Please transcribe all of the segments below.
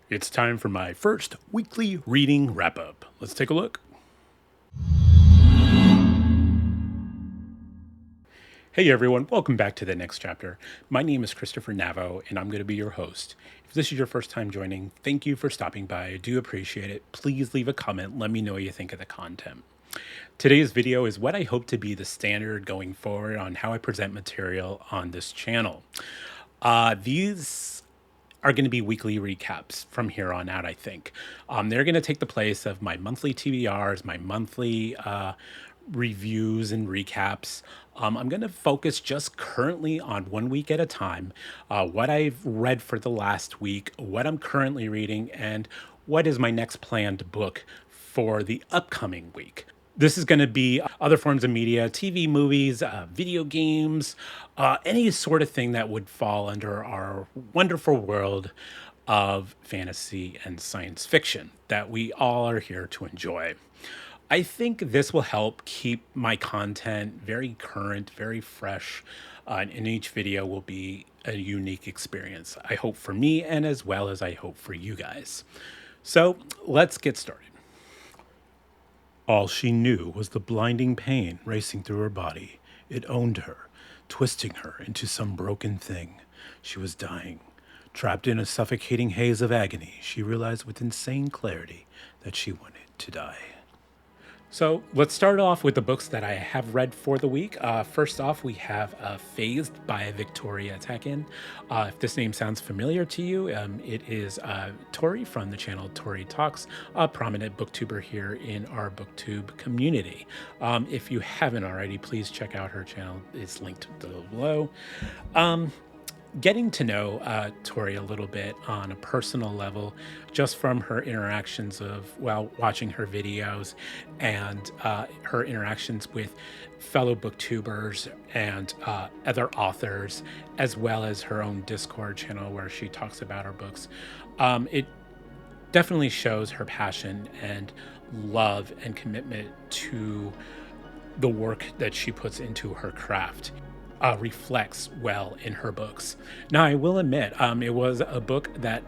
It's time for my first weekly reading wrap-up. Let's take a look. Hey everyone, welcome back to the next chapter. My name is Christopher Navo, and I'm going to be your host. If this is your first time joining, thank you for stopping by. I do appreciate it. Please leave a comment. Let me know what you think of the content. Today's video is what I hope to be the standard going forward on how I present material on this channel. These are going to be weekly recaps from here on out, I think. They're going to take the place of my monthly TBRs, my monthly reviews and recaps. I'm going to focus just currently on 1 week at a time, what I've read for the last week, what I'm currently reading, and what is my next planned book for the upcoming week. This is going to be other forms of media, TV, movies, video games, any sort of thing that would fall under our wonderful world of fantasy and science fiction that we all are here to enjoy. I think this will help keep my content very current, very fresh, and each video will be a unique experience, I hope for me and as well as I hope for you guys. So let's get started. All she knew was the blinding pain racing through her body. It owned her, twisting her into some broken thing. She was dying. Trapped in a suffocating haze of agony, she realized with insane clarity that she wanted to die. So let's start off with the books that I have read for the week. First off, we have Phased by Victoria Tecken. If this name sounds familiar to you, it is Tori from the channel Tori Talks, a prominent booktuber here in our booktube community. If you haven't already, please check out her channel. It's linked below. Getting to know Tori a little bit on a personal level, just from her interactions watching her videos and her interactions with fellow booktubers and other authors, as well as her own Discord channel where she talks about her books. It definitely shows her passion and love and commitment to the work that she puts into her craft. Reflects well in her books. Now, I will admit, it was a book that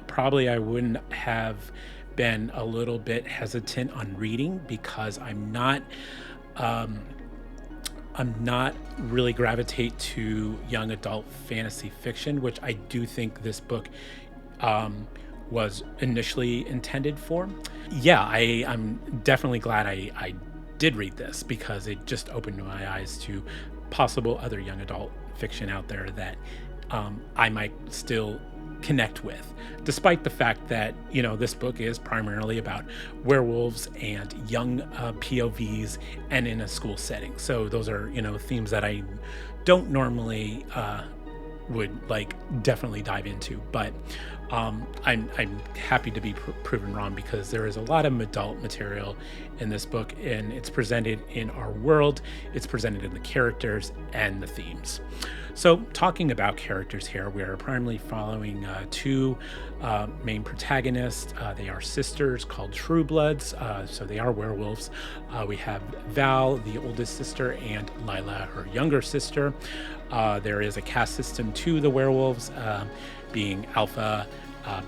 probably I wouldn't have been a little bit hesitant on reading because I'm not really gravitate to young adult fantasy fiction, which I do think this book was initially intended for. Yeah, I'm definitely glad I did read this because it just opened my eyes to possible other young adult fiction out there that I might still connect with, despite the fact that, you know, this book is primarily about werewolves and young POVs and in a school setting. So those are, you know, themes that I don't normally would definitely dive into, but I'm happy to be proven wrong because there is a lot of adult material in this book, and it's presented in our world, it's presented in the characters and the themes. So talking about characters here, we are primarily following two main protagonists. They are sisters called True Bloods, so they are werewolves. We have Val, the oldest sister, and Lila, her younger sister. There is a caste system to the werewolves, being Alpha,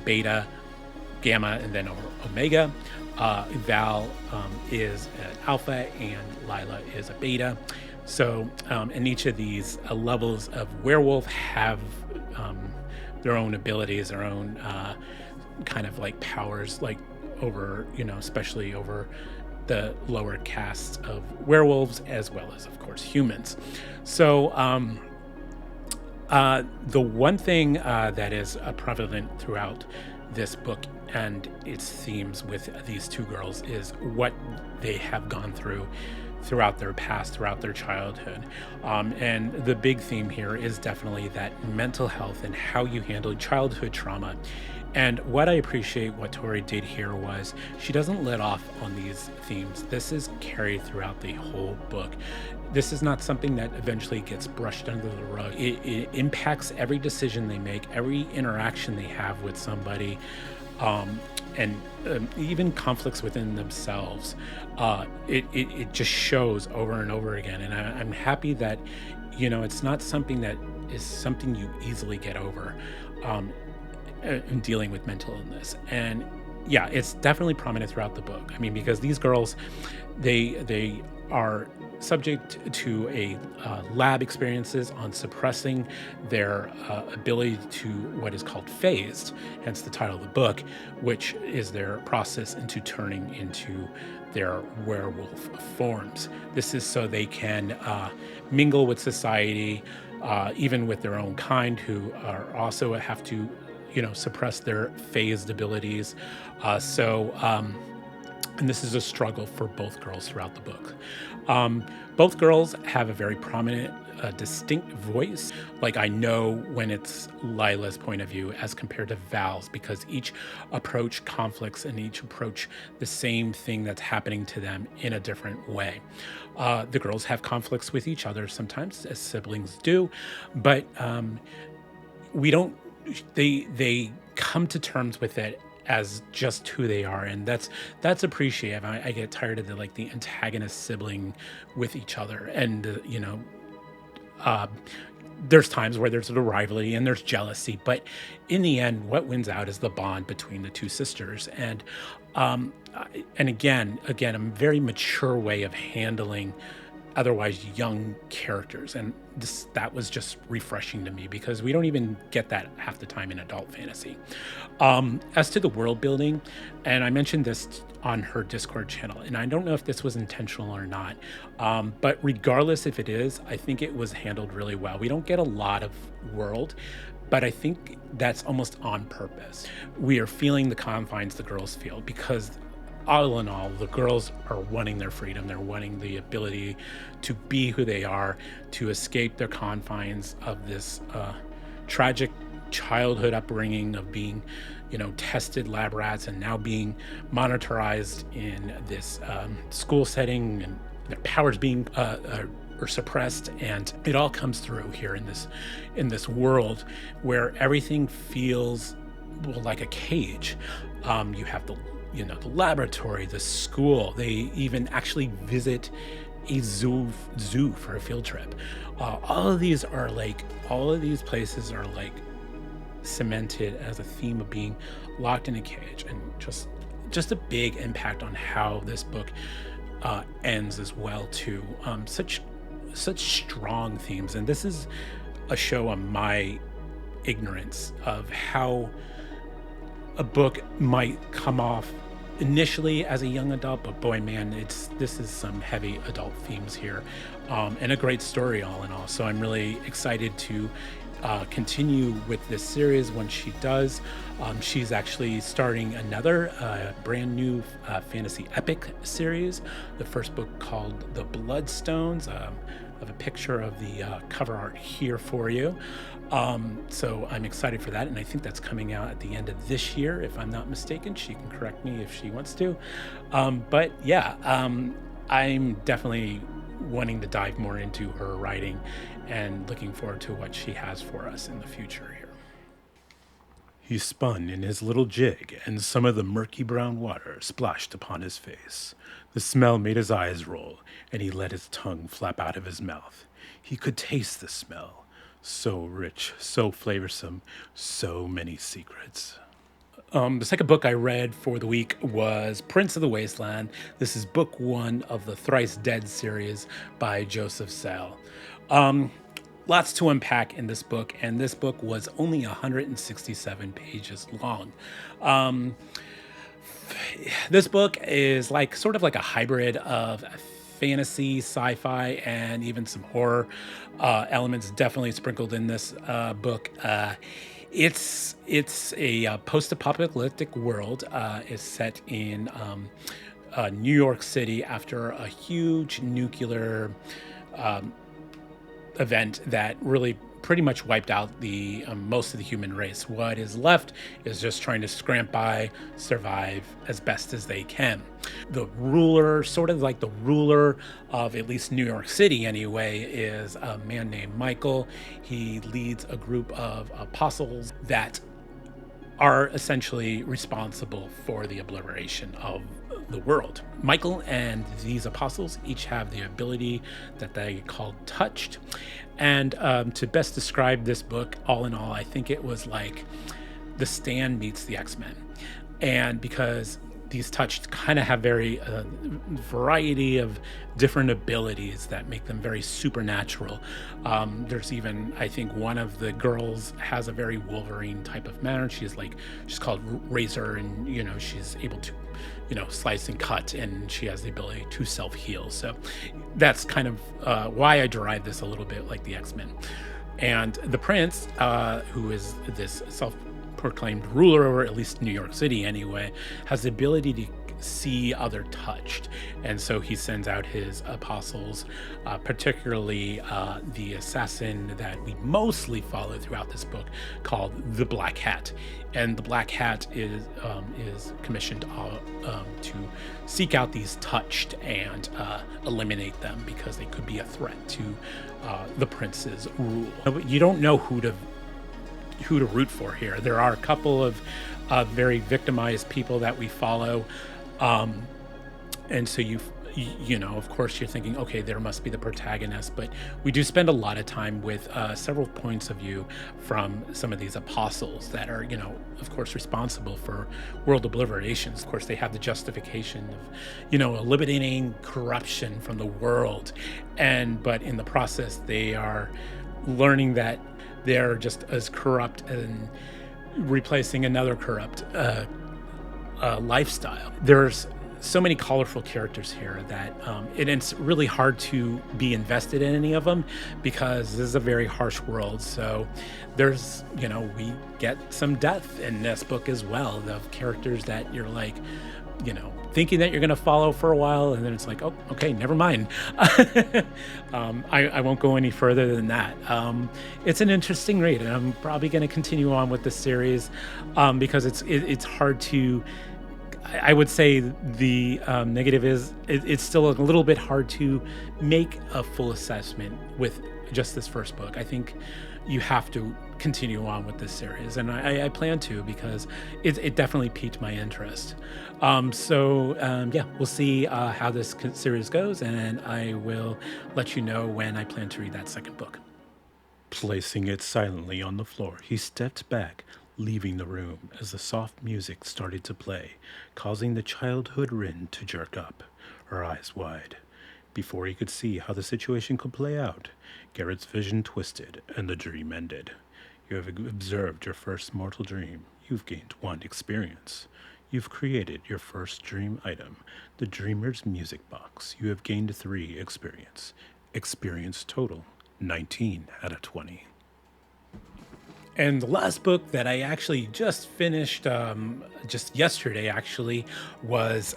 Beta, Gamma, and then Omega. Val is an Alpha and Lila is a Beta. So, and each of these levels of werewolf have their own abilities, their own kind of powers, over, especially over the lower castes of werewolves, as well as, of course, humans. So, the one thing that is prevalent throughout this book and its themes with these two girls is what they have gone through throughout their past, throughout their childhood. And the big theme here is definitely that mental health and how you handle childhood trauma. And what I appreciate what Tori did here was she doesn't let off on these themes. This is carried throughout the whole book. This is not something that eventually gets brushed under the rug. It impacts every decision they make, every interaction they have with somebody, and even conflicts within themselves. It just shows over and over again. And I'm happy that, it's not something that is something you easily get over. in dealing with mental illness. And yeah, it's definitely prominent throughout the book. I mean, because these girls, they are subject to a lab experiences on suppressing their ability to what is called phased, hence the title of the book, which is their process into turning into their werewolf forms. This is so they can mingle with society, even with their own kind, who are also have to, suppress their phased abilities. And this is a struggle for both girls throughout the book. Both girls have a very prominent, distinct voice. Like, I know when it's Lila's point of view as compared to Val's, because each approach conflicts and each approach the same thing that's happening to them in a different way. The girls have conflicts with each other sometimes, as siblings do, but we don't. They come to terms with it as just who they are, and that's appreciative. I get tired of the antagonist sibling with each other, and there's times where there's a rivalry and there's jealousy, but in the end, what wins out is the bond between the two sisters. And again, a very mature way of handling otherwise young characters, and that was just refreshing to me, because we don't even get that half the time in adult fantasy. As to the world building, and I mentioned this on her Discord channel, and I don't know if this was intentional or not, but regardless if it is, I think it was handled really well. We don't get a lot of world, but I think that's almost on purpose. We are feeling the confines the girls feel, because all in all, the girls are wanting their freedom. They're wanting the ability to be who they are, to escape their confines of this tragic childhood upbringing of being, tested lab rats, and now being monitorized in this school setting, and their powers being are suppressed. And it all comes through here in this world where everything feels like a cage. You have the laboratory, the school. They even actually visit a zoo for a field trip. All of these places are cemented as a theme of being locked in a cage, and just a big impact on how this book ends as well too. Such strong themes, and this is a show on my ignorance of how a book might come off initially as a young adult, but boy, man, this is some heavy adult themes here, and a great story all in all. So I'm really excited to continue with this series when she does. She's actually starting another brand new fantasy epic series. The first book called The Bloodstones. I have a picture of the cover art here for you. So I'm excited for that, and I think that's coming out at the end of this year, if I'm not mistaken. She can correct me if she wants to. But yeah, I'm definitely wanting to dive more into her writing and looking forward to what she has for us in the future here. He spun in his little jig, and some of the murky brown water splashed upon his face. The smell made his eyes roll, and he let his tongue flap out of his mouth. He could taste the smell. So rich, so flavorsome, so many secrets. The second book I read for the week was Prince of the Wasteland. This is book 1 of the Thrice Dead series by Joseph Sell. Lots to unpack in this book, and this book was only 167 pages long. This book is sort of like a hybrid of fantasy, sci-fi, and even some horror elements definitely sprinkled in this book. It's a post-apocalyptic world. It's set in New York City after a huge nuclear event that really pretty much wiped out the most of the human race. What is left is just trying to scramble by, survive as best as they can. The ruler, sort of like the ruler of at least New York City anyway, is a man named Michael. He leads a group of apostles that are essentially responsible for the obliteration of the world. Michael and these apostles each have the ability that they call touched. And to best describe this book, all in all, I think it was like the Stand meets the X-Men. And because these touched kind of have very variety of different abilities that make them very supernatural. There's even, I think, one of the girls has a very Wolverine type of manner. She's called Razor, and she's able to slice and cut, and she has the ability to self-heal. So that's kind of why I derived this a little bit like the X-Men. And the prince, who is this self-proclaimed ruler over at least New York City anyway, has the ability to see other touched. And so he sends out his apostles, particularly the assassin that we mostly follow throughout this book, called the Black Hat. And the Black Hat is commissioned to seek out these touched and eliminate them, because they could be a threat to the prince's rule. You don't know who to root for here. There are a couple of very victimized people that we follow, and so of course you're thinking, okay, there must be the protagonist, but we do spend a lot of time with several points of view from some of these apostles that are, of course, responsible for world obliterations. Of course, they have the justification of, eliminating corruption from the world, but in the process, they are learning that they're just as corrupt and replacing another corrupt lifestyle. There's so many colorful characters here that it's really hard to be invested in any of them, because this is a very harsh world. So there's, we get some death in this book as well, of characters that you're like, thinking that you're going to follow for a while, and then it's like, oh, okay, never mind. I won't go any further than that. It's an interesting read, and I'm probably going to continue on with the series because it's hard to. I would say the negative is it's still a little bit hard to make a full assessment with just this first book. I think you have to continue on with this series, and I plan to, because it definitely piqued my interest. We'll see how this series goes, and I will let you know when I plan to read that second book. Placing it silently on the floor, he stepped back, leaving the room as the soft music started to play, causing the childhood Rin to jerk up, her eyes wide. Before he could see how the situation could play out, Garrett's vision twisted and the dream ended. You have observed your first mortal dream. You've gained 1 experience. You've created your first dream item, the Dreamer's Music Box. You have gained 3 experience. Experience total, 19 out of 20. And the last book that I actually just finished, just yesterday actually, was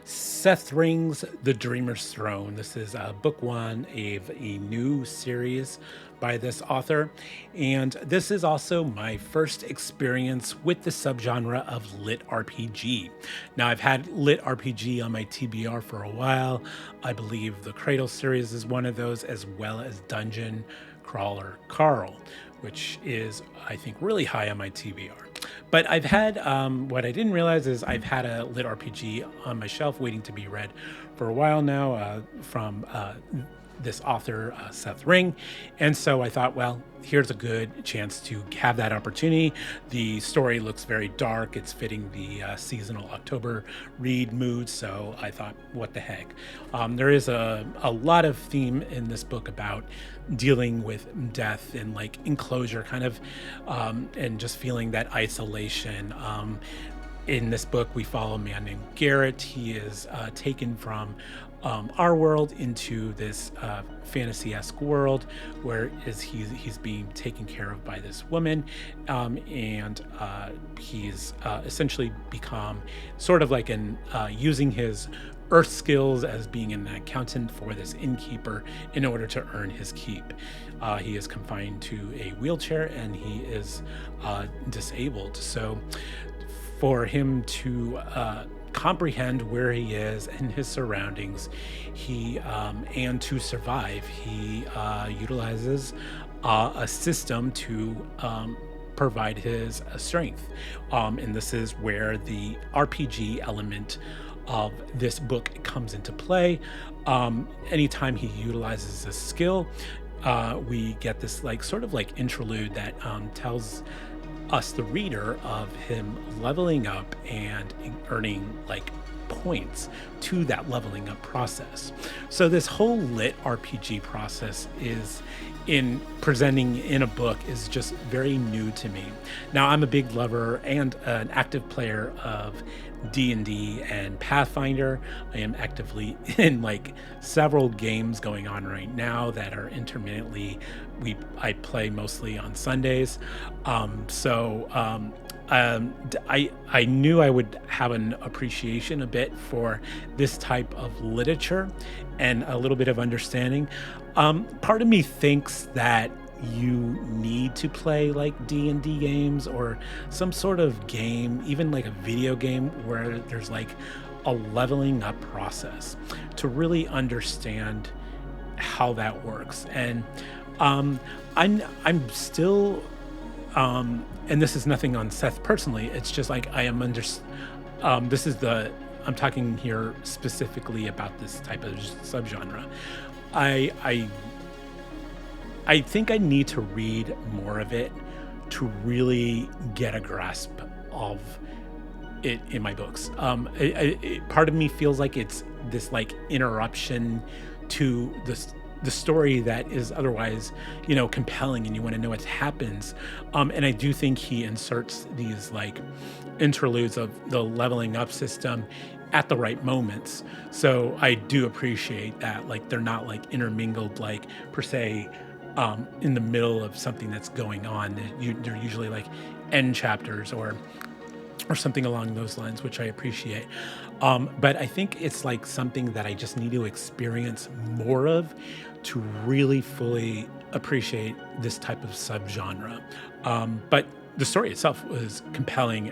Seth Ring's The Dreamer's Throne. This is book 1 of a new series by this author. And this is also my first experience with the subgenre of LitRPG. Now, I've had LitRPG on my TBR for a while. I believe the Cradle series is one of those, as well as Dungeon Crawler Carl, which is, I think, really high on my TBR. But I've had, what I didn't realize is I've had a LitRPG on my shelf waiting to be read for a while now from this author, Seth Ring. And so I thought, well, here's a good chance to have that opportunity. The story looks very dark. It's fitting the seasonal October read mood. So I thought, what the heck? There is a lot of theme in this book about dealing with death and like enclosure kind of, and just feeling that isolation. In this book, we follow a man named Garrett. He is taken from our world into this fantasy-esque world where he's being taken care of by this woman, and he's essentially become sort of like using his earth skills as being an accountant for this innkeeper in order to earn his keep. He is confined to a wheelchair, and he is disabled. So for him to comprehend where he is and his surroundings, and to survive, he utilizes a system to provide his strength. And this is where the RPG element of this book comes into play. Anytime he utilizes a skill, we get this sort of interlude that tells us, the reader, of him leveling up and earning like points to that leveling up process. So this whole lit RPG process is in presenting in a book is just very new to me. Now I'm a big lover and an active player of D&D and Pathfinder. I am actively in like several games going on right now that are intermittently I play mostly on Sundays. I knew I would have an appreciation a bit for this type of literature and a little bit of understanding. Part of me thinks that you need to play like D&D games or some sort of game, even like a video game where there's like a leveling up process to really understand how that works. And I'm still and this is nothing on Seth personally. It's just like I am this is I'm talking here specifically about this type of subgenre. I I think I need to read more of it to really get a grasp of it in my books. Part of me feels like it's this like interruption to the story that is otherwise, compelling, and you want to know what happens. And I do think he inserts these like interludes of the leveling up system at the right moments. So I do appreciate that. Like they're not like intermingled, like per se, in the middle of something that's going on. They're usually like end chapters or something along those lines, which I appreciate. But I think it's like something that I just need to experience more of to really fully appreciate this type of subgenre. But the story itself was compelling.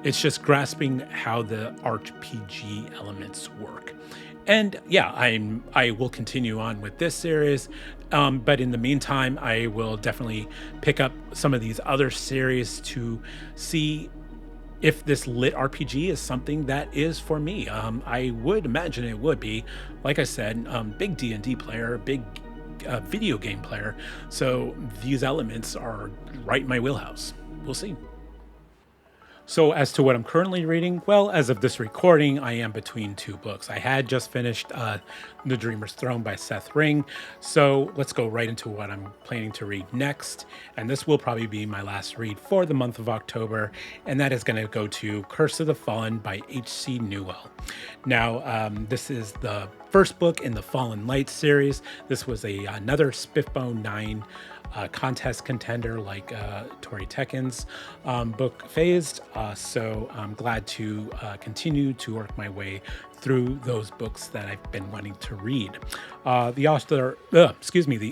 It's just grasping how the RPG elements work. And yeah, I will continue on with this series. But in the meantime, I will definitely pick up some of these other series to see if this lit RPG is something that is for me. I would imagine it would be. Like I said, big D&D player, big video game player. So these elements are right in my wheelhouse. We'll see. So as to what I'm currently reading, well, as of this recording, I am between two books. I had just finished The Dreamer's Throne by Seth Ring. So let's go right into what I'm planning to read next. And this will probably be my last read for the month of October. And that is going to go to Curse of the Fallen by H.C. Newell. Now, this is the first book in the Fallen Light series. This was another SPFBO9 contest contender like Victoria Tekken's book Phased. So I'm glad to continue to work my way through those books that I've been wanting to read. The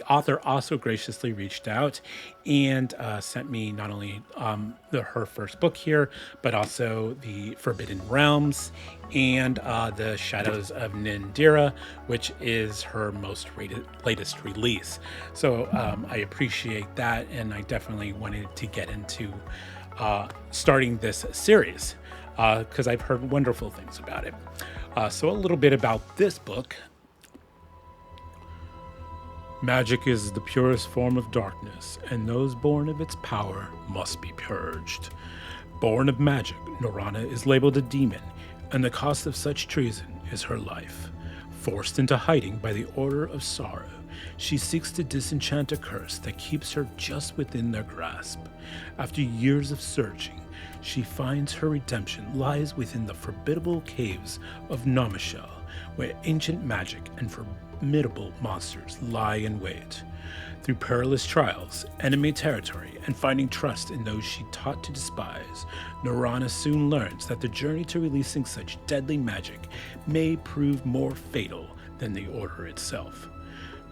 author also graciously reached out and sent me not only her first book here, but also the Forbidden Realms and the Shadows of Nindira, which is her latest release. So I appreciate that, and I definitely wanted to get into starting this series because I've heard wonderful things about it. So a little bit about this book. Magic is the purest form of darkness, and those born of its power must be purged. Born of magic, Norana is labeled a demon, and the cost of such treason is her life. Forced into hiding by the Order of Sorrow, she seeks to disenchant a curse that keeps her just within their grasp. After years of searching, she finds her redemption lies within the formidable caves of Namashel, where ancient magic and formidable monsters lie in wait. Through perilous trials, enemy territory, and finding trust in those she taught to despise, Norana soon learns that the journey to releasing such deadly magic may prove more fatal than the Order itself.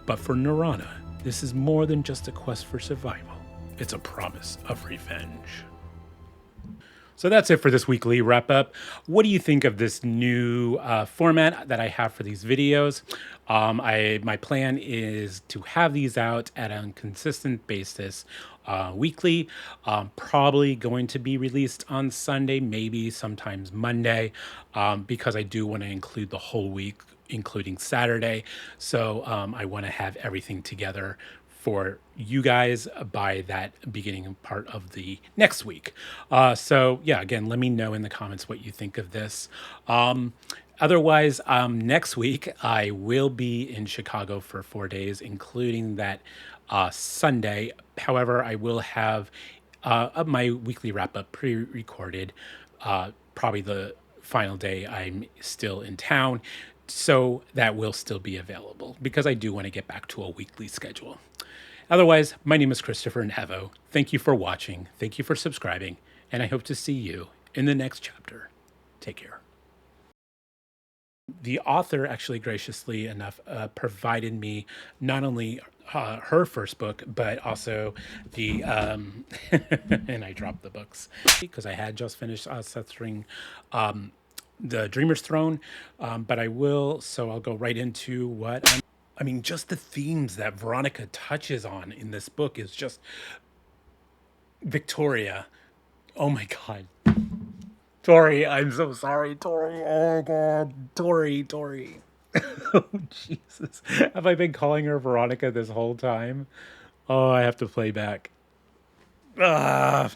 But for Norana, this is more than just a quest for survival. It's a promise of revenge. So that's it for this weekly wrap up. What do you think of this new format that I have for these videos? My plan is to have these out at a consistent basis weekly, probably going to be released on Sunday, maybe sometimes Monday, because I do want to include the whole week, including Saturday. So I want to have everything together for you guys by that beginning part of the next week. So yeah, again, let me know in the comments what you think of this. Otherwise, next week I will be in Chicago for 4 days, including that Sunday. However, I will have my weekly wrap up pre-recorded, probably the final day I'm still in town. So that will still be available because I do want to get back to a weekly schedule. Otherwise, my name is Christopher Navo. Thank you for watching. Thank you for subscribing. And I hope to see you in the next chapter. Take care. The author actually graciously enough provided me not only her first book, but also the and I dropped the books because I had just finished censoring the Dreamer's Throne, but I will. So I'll go right into what I mean. Just the themes that Veronica touches on in this book is just Victoria. Oh my god. Tori, I'm so sorry, Tori. Oh god, Tori. Oh Jesus, have I been calling her Veronica this whole time? Oh, I have to play back. Ah.